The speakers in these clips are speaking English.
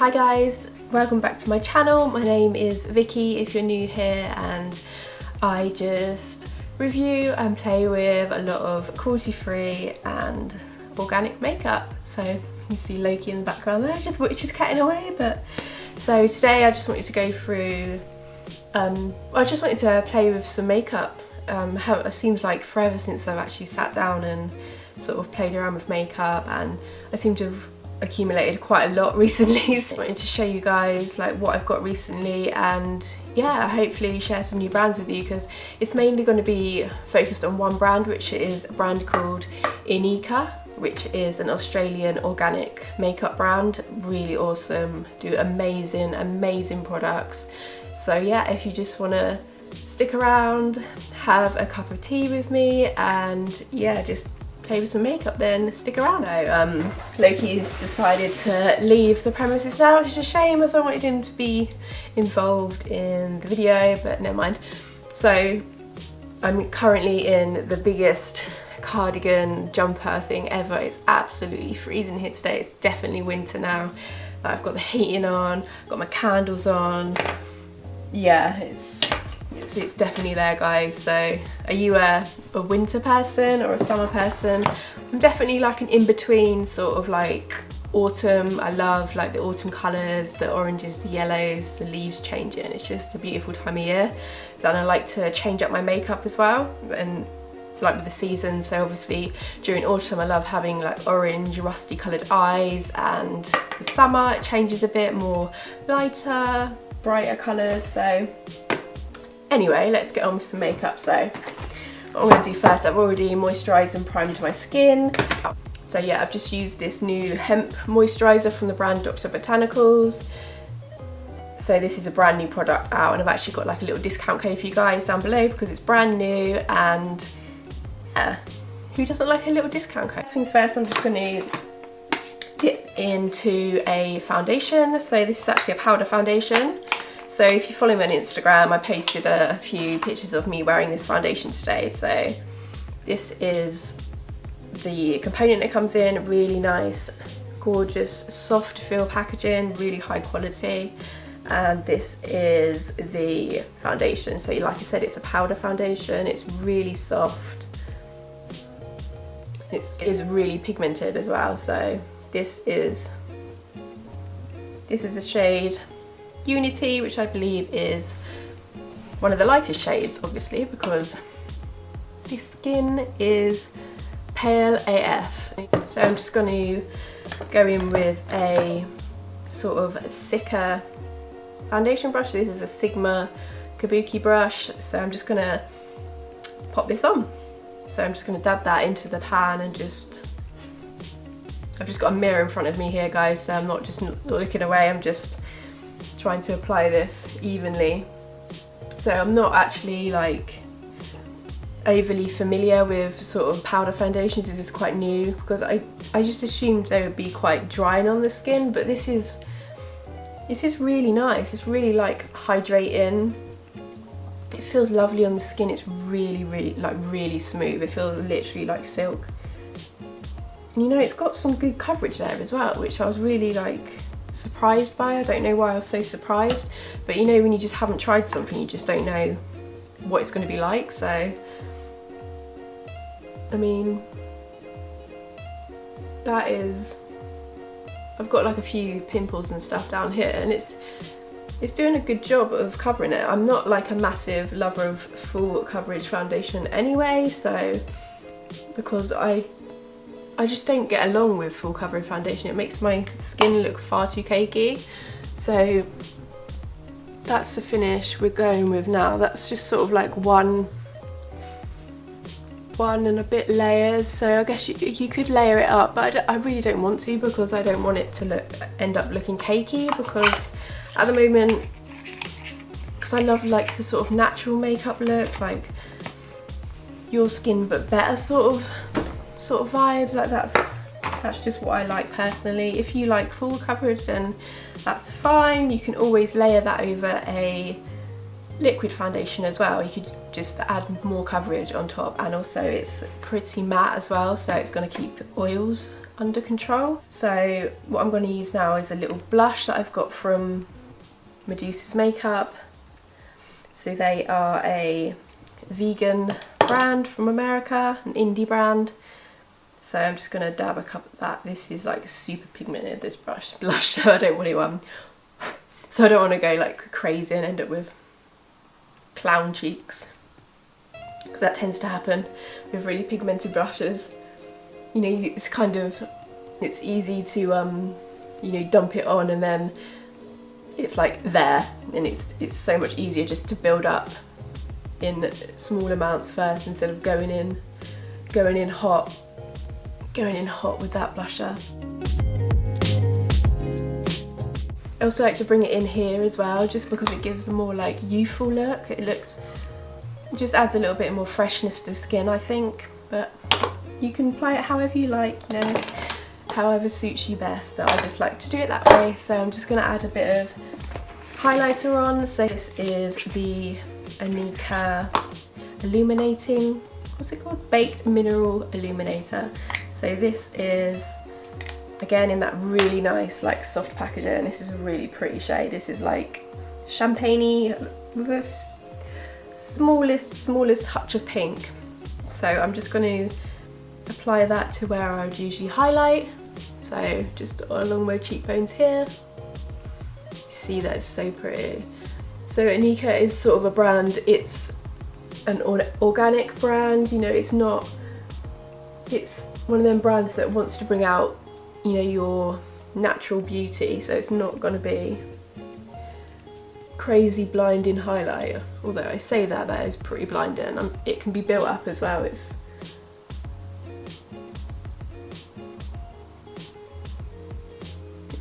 Hi guys, welcome back to my channel. My name is Vicky if you're new here, and I just review and play with a lot of cruelty-free and organic makeup. So you can see Loki in the background there, which is cutting away. But so today I just wanted to go through, I just wanted to play with some makeup. It seems like forever since I've actually sat down and sort of played around with makeup, and I seem to have accumulated quite a lot recently. So I wanted to show you guys like what I've got recently, and yeah, hopefully share some new brands with you, because it's mainly going to be focused on one brand, which is a brand called Inika, which is an Australian organic makeup brand. Really awesome, do amazing products. So yeah, if you just want to stick around, have a cup of tea with me, and yeah, just play with some makeup, then stick around. So Loki's decided to leave the premises now, which is a shame, as I wanted him to be involved in the video, but never mind. So I'm currently in the biggest cardigan jumper thing ever. It's absolutely freezing here today. It's definitely winter now. I've got the heating on, got my candles on. Yeah, it's definitely there, guys. So are you a winter person or a summer person? I'm definitely like an in-between, sort of like autumn. I love like the autumn colours, the oranges, the yellows, the leaves changing. It's just a beautiful time of year. So, and I like to change up my makeup as well, and like with the season. So obviously during autumn I love having like orange rusty coloured eyes, and the summer it changes a bit more lighter, brighter colours. So anyway, let's get on with some makeup. So what I'm going to do first, I've already moisturised and primed my skin. So yeah, I've just used this new hemp moisturiser from the brand Dr. Botanicals. So this is a brand new product out, and I've actually got like a little discount code for you guys down below because it's brand new, and who doesn't like a little discount code? First things first, I'm just going to dip into a foundation. So this is actually a powder foundation. So if you follow me on Instagram, I posted a few pictures of me wearing this foundation today. So this is the component it comes in, really nice, gorgeous, soft feel packaging, really high quality. And this is the foundation. So like I said, it's a powder foundation. It's really soft. It is really pigmented as well. So this is the shade Unity, which I believe is one of the lightest shades, obviously, because this skin is pale AF. So I'm just going to go in with a sort of thicker foundation brush. This is a Sigma Kabuki brush, so I'm just going to pop this on. So I'm just going to dab that into the pan, and I've just got a mirror in front of me here, guys, so I'm not just looking away, I'm just trying to apply this evenly. So I'm not actually like overly familiar with sort of powder foundations. This is quite new because I just assumed they would be quite drying on the skin, but this is really nice. It's really like hydrating. It feels lovely on the skin. It's really smooth. It feels literally like silk. And you know, it's got some good coverage there as well, which I was really like surprised by. I don't know why I was so surprised, but you know, when you just haven't tried something, you just don't know what it's going to be like. So I mean, that is, I've got like a few pimples and stuff down here, and it's doing a good job of covering it. I'm not like a massive lover of full coverage foundation anyway, so because I just don't get along with full coverage foundation. It makes my skin look far too cakey. So that's the finish we're going with now. That's just sort of like one and a bit layers. So I guess you could layer it up, but I really don't want to, because I don't want it to end up looking cakey, because at the moment, because I love like the sort of natural makeup look, like your skin but better sort of vibes. Like that's just what I like personally. If you like full coverage, then that's fine. You can always layer that over a liquid foundation as well. You could just add more coverage on top, and also it's pretty matte as well, so it's going to keep oils under control. So what I'm going to use now is a little blush that I've got from Medusa's Makeup. So they are a vegan brand from America, an indie brand. So I'm just going to dab a cup of that. This is like super pigmented, this blush, so I don't want to go like crazy and end up with clown cheeks, because that tends to happen with really pigmented brushes. You know, it's kind of, it's easy to you know, dump it on and then it's like there, and it's so much easier just to build up in small amounts first instead of going in hot with that blusher. I also like to bring it in here as well, just because it gives a more like youthful look. It just adds a little bit more freshness to the skin, I think, but you can apply it however you like, you know, however suits you best, but I just like to do it that way. So I'm just going to add a bit of highlighter on. So this is the Inika illuminating, what's it called? Baked Mineral Illuminator. So this is, again, in that really nice like soft packaging. This is a really pretty shade. This is like champagne-y with the smallest touch of pink. So I'm just going to apply that to where I would usually highlight. So just along my cheekbones here. See, that is so pretty. So Inika is sort of a brand, it's an organic brand, you know, it's one of them brands that wants to bring out, you know, your natural beauty, so it's not going to be crazy blinding highlight, although I say that is pretty blinding. It can be built up as well. It's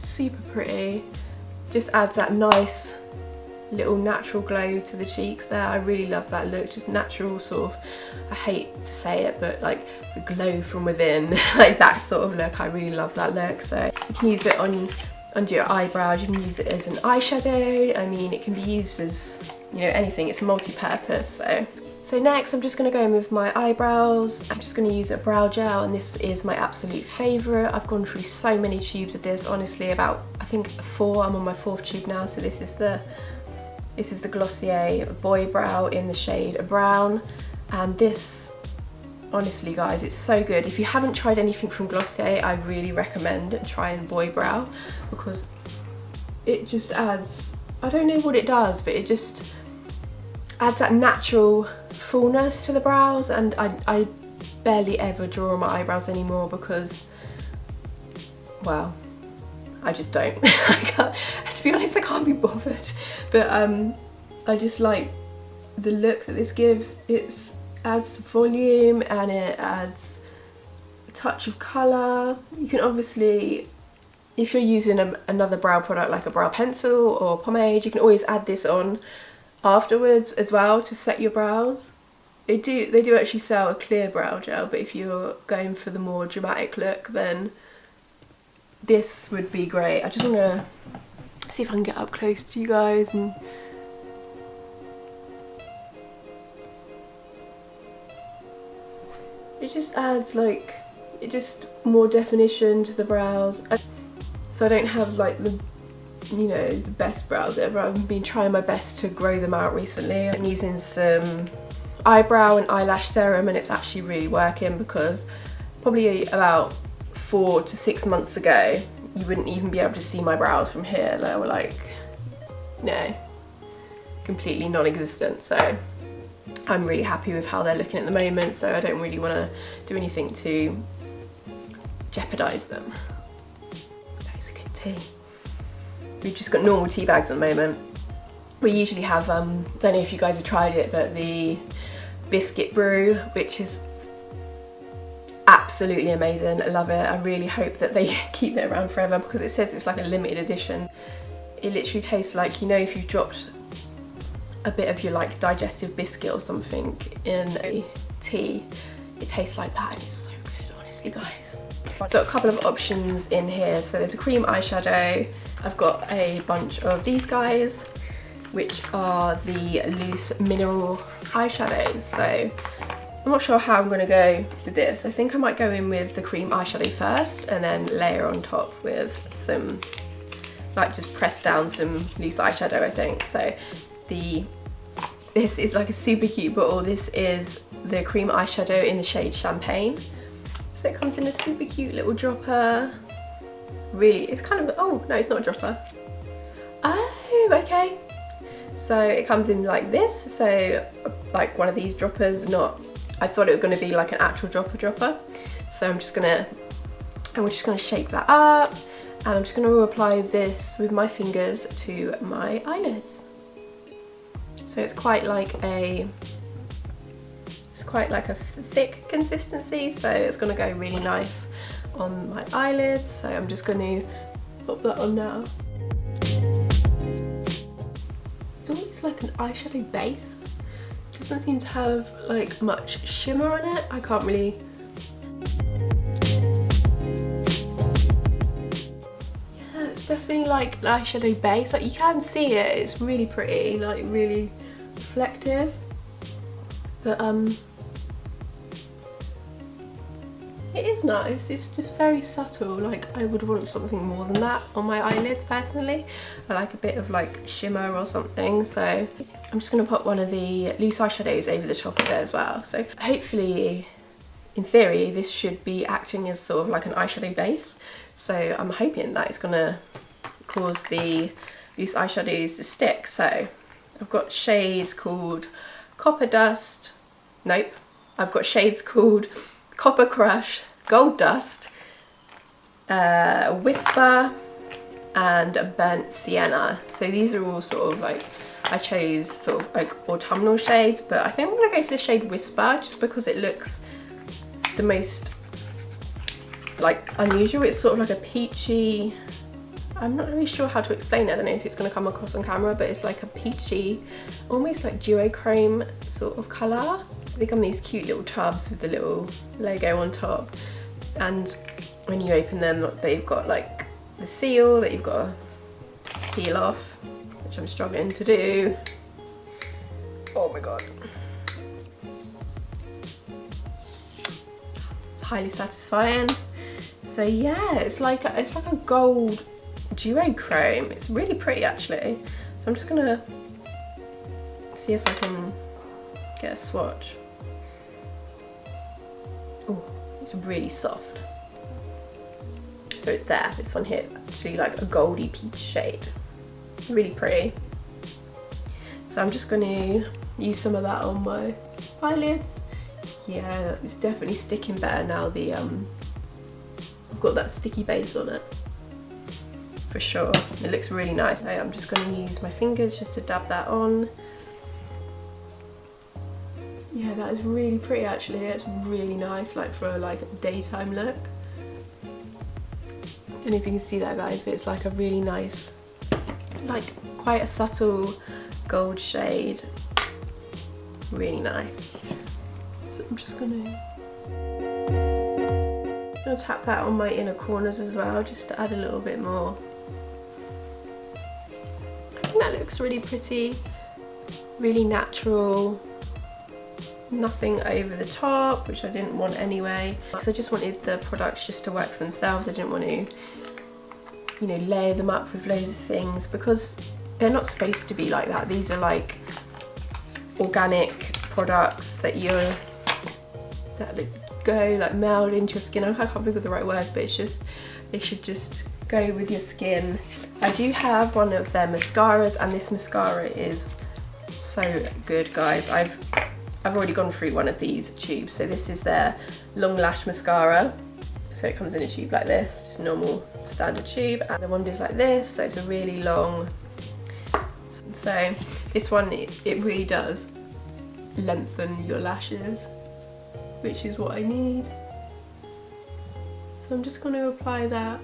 super pretty, just adds that nice little natural glow to the cheeks there. I really love that look, just natural sort of, I hate to say it, but like the glow from within, like that sort of look. I really love that look. So you can use it under your eyebrows, you can use it as an eyeshadow. I mean, it can be used as, you know, anything. It's multi-purpose. So next I'm just going to go in with my eyebrows. I'm just going to use a brow gel, and this is my absolute favourite. I've gone through so many tubes of this, honestly, about I think 4. I'm on my 4th tube now. So this is the Glossier Boy Brow in the shade Brown, and this, honestly guys, it's so good. If you haven't tried anything from Glossier, I really recommend trying Boy Brow, because it just adds, I don't know what it does, but it just adds that natural fullness to the brows, and I barely ever draw on my eyebrows anymore because, well, I just don't. To be honest, I can't be bothered. But I just like the look that this gives. It adds volume and it adds a touch of colour. You can obviously, if you're using another brow product like a brow pencil or pomade, you can always add this on afterwards as well to set your brows. They do actually sell a clear brow gel, but if you're going for the more dramatic look, then this would be great. I just want to see if I can get up close to you guys, and it just adds like, it just more definition to the brows. So I don't have like the, you know, the best brows ever. I've been trying my best to grow them out recently. I'm using some eyebrow and eyelash serum, and it's actually really working, because probably about 4 to 6 months ago you wouldn't even be able to see my brows from here. They were like, no, completely non-existent. So I'm really happy with how they're looking at the moment, so I don't really want to do anything to jeopardise them. That is a good tea. We've just got normal tea bags at the moment. We usually have, don't know if you guys have tried it, but the biscuit brew, which is absolutely amazing. I love it. I really hope that they keep it around forever, because it says it's like a limited edition. It literally tastes like, you know, if you've dropped a bit of your like digestive biscuit or something in a tea, it tastes like that, and it's so good, honestly guys. So I've got a couple of options in here. So there's a cream eyeshadow. I've got a bunch of these guys. which are the loose mineral eyeshadows. So I'm not sure how I'm going to go with this. I think I might go in with the cream eyeshadow first and then layer on top with some, like just press down some loose eyeshadow, I think. So this is like a super cute bottle. This is the cream eyeshadow in the shade Champagne. So it comes in a super cute little dropper. Really, it's kind of, oh no, it's not a dropper. Oh, okay. So it comes in like this. So like one of these droppers, not, I thought it was going to be like an actual dropper. So I'm just gonna shake that up, and I'm just gonna apply this with my fingers to my eyelids. So it's quite like a thick consistency, so it's gonna go really nice on my eyelids. So I'm just gonna pop that on now. It's almost like an eyeshadow base. It doesn't seem to have like much shimmer on it. I can't really. Yeah, it's definitely like an eyeshadow base. Like you can see it. It's really pretty, like really reflective. But it is nice. It's just very subtle. Like I would want something more than that on my eyelids personally. I like a bit of like shimmer or something. So I'm just going to put one of the loose eyeshadows over the top of it as well. So hopefully, in theory, this should be acting as sort of like an eyeshadow base. So I'm hoping that it's going to cause the loose eyeshadows to stick. So I've got shades called Copper Dust. Nope. I've got shades called Copper Crush, Gold Dust, Whisper, and Burnt Sienna. So these are all sort of like, I chose sort of like autumnal shades, but I think I'm gonna go for the shade Whisper just because it looks the most like unusual. It's sort of like a peachy, I'm not really sure how to explain it. I don't know if it's gonna come across on camera, but it's like a peachy, almost like duochrome sort of colour. They come in these cute little tubs with the little logo on top, and when you open them they've got like the seal that you've got to peel off, which I'm struggling to do. Oh my god. It's highly satisfying. So yeah, it's like a gold duochrome. It's really pretty actually. So I'm just gonna see if I can get a swatch. Oh, it's really soft. So it's there, this one here, actually like a goldy peach shade. Really pretty. So I'm just going to use some of that on my eyelids. Yeah, it's definitely sticking better now. I've got that sticky base on it. For sure. It looks really nice. So I'm just going to use my fingers just to dab that on. Yeah, that is really pretty actually. It's really nice, like for like a daytime look. I don't know if you can see that, guys, but it's like a really nice, like quite a subtle gold shade. Really nice. So I'm just gonna tap that on my inner corners as well, just to add a little bit more. I think that looks really pretty, really natural. Nothing over the top, which I didn't want anyway, because I just wanted the products just to work for themselves. I didn't want to, you know, layer them up with loads of things, because they're not supposed to be like that. These are like organic products that go like meld into your skin. I can't think of the right words, but it's just, they should just go with your skin. I do have one of their mascaras, and this mascara is so good, guys. I've already gone through one of these tubes. So this is their long lash mascara. So it comes in a tube like this, just normal standard tube, and the one is like this, so it's a really long. So this one, it really does lengthen your lashes, which is what I need. So I'm just going to apply that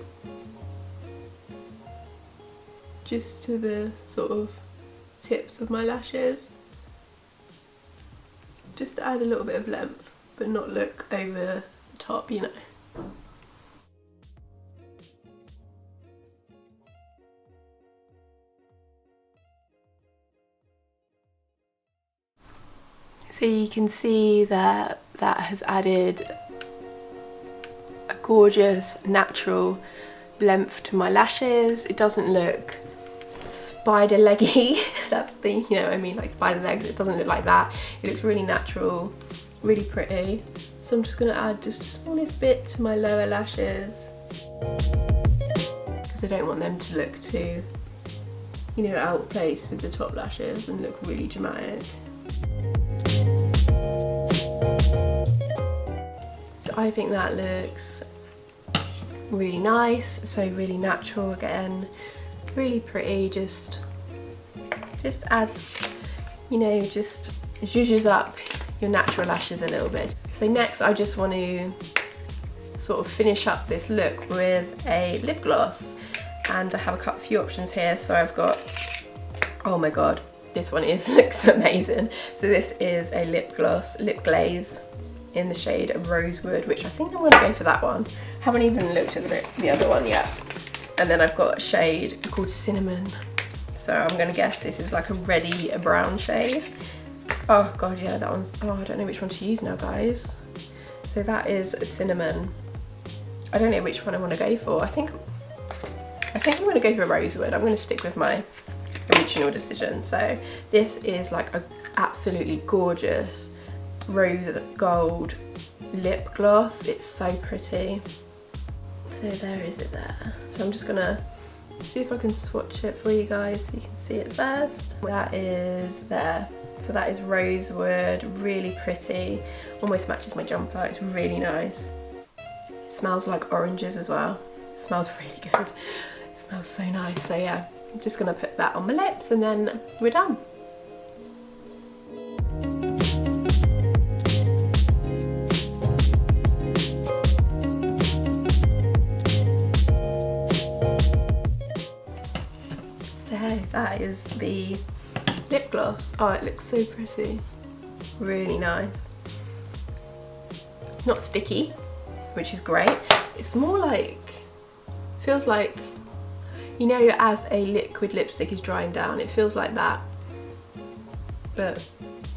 just to the sort of tips of my lashes, just to add a little bit of length, but not look over the top, you know. So you can see that that has added a gorgeous natural length to my lashes. It doesn't look spider leggy. That's the, you know what I mean, like spider legs. It doesn't look like that. It looks really natural, really pretty. So I'm just gonna add just the smallest bit to my lower lashes because I don't want them to look too, you know, out of place with the top lashes and look really dramatic. So I think that looks really nice, so really natural again, really pretty, just adds, you know, just zhuzhes up your natural lashes a little bit. So next I just want to sort of finish up this look with a lip gloss, and I have a few options here. So I've got, oh my god, this one looks amazing. So this is a lip glaze in the shade Rosewood, which I think I'm going to go for that one. Haven't even looked at the other one yet. And then I've got a shade called Cinnamon. So I'm going to guess this is like a reddy brown shade. Oh god, yeah, that one's, oh, I don't know which one to use now, guys. So that is Cinnamon. I don't know which one I want to go for. I think I'm going to go for Rosewood. I'm going to stick with my original decision. So this is like a absolutely gorgeous rose gold lip gloss. It's so pretty. So there is it there. So I'm just gonna see if I can swatch it for you guys so you can see it first. That is there. So that is Rosewood, really pretty. Almost matches my jumper. It's really nice. It smells like oranges as well. It smells really good. It smells so nice. So yeah, I'm just gonna put that on my lips and then we're done. So that is the lip gloss. Oh, it looks so pretty. Really nice. Not sticky, which is great. It's more like, feels like, you know, as a liquid lipstick is drying down, it feels like that. But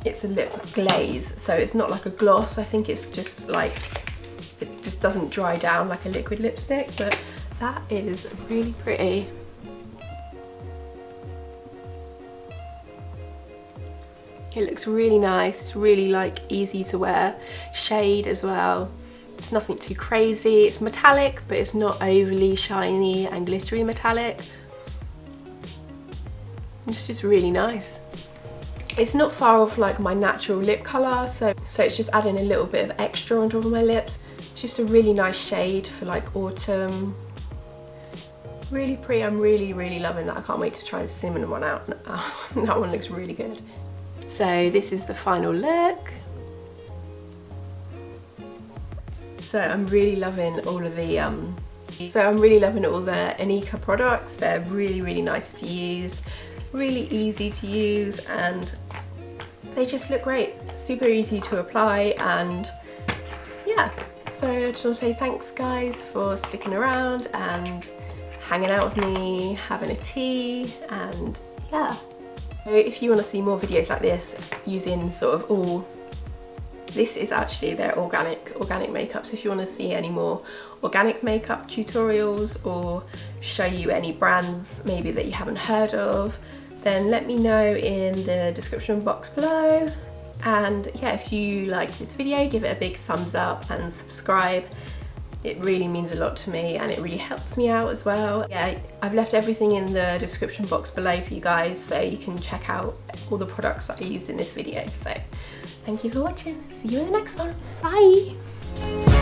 it's a lip glaze, so it's not like a gloss. I think it's just like, it just doesn't dry down like a liquid lipstick, but that is really pretty. It looks really nice. It's really like easy to wear shade as well. It's nothing too crazy. It's metallic, but it's not overly shiny and glittery metallic. It's just really nice. It's not far off like my natural lip colour, so it's just adding a little bit of extra on top of my lips. It's just a really nice shade for like autumn. Really pretty. I'm really, really loving that. I can't wait to try the cinnamon one out. That one looks really good. So this is the final look. So I'm really loving all of the Inika products. They're really, really nice to use, really easy to use, and they just look great. Super easy to apply, and yeah. So I just want to say thanks guys for sticking around and hanging out with me, having a tea, and yeah. So if you want to see more videos like this using sort of all, this is actually their organic makeup, so if you want to see any more organic makeup tutorials or show you any brands maybe that you haven't heard of, then let me know in the description box below. And yeah, if you like this video, give it a big thumbs up and subscribe. It really means a lot to me and it really helps me out as well. Yeah, I've left everything in the description box below for you guys, so you can check out all the products that I used in this video. So thank you for watching. See you in the next one. Bye.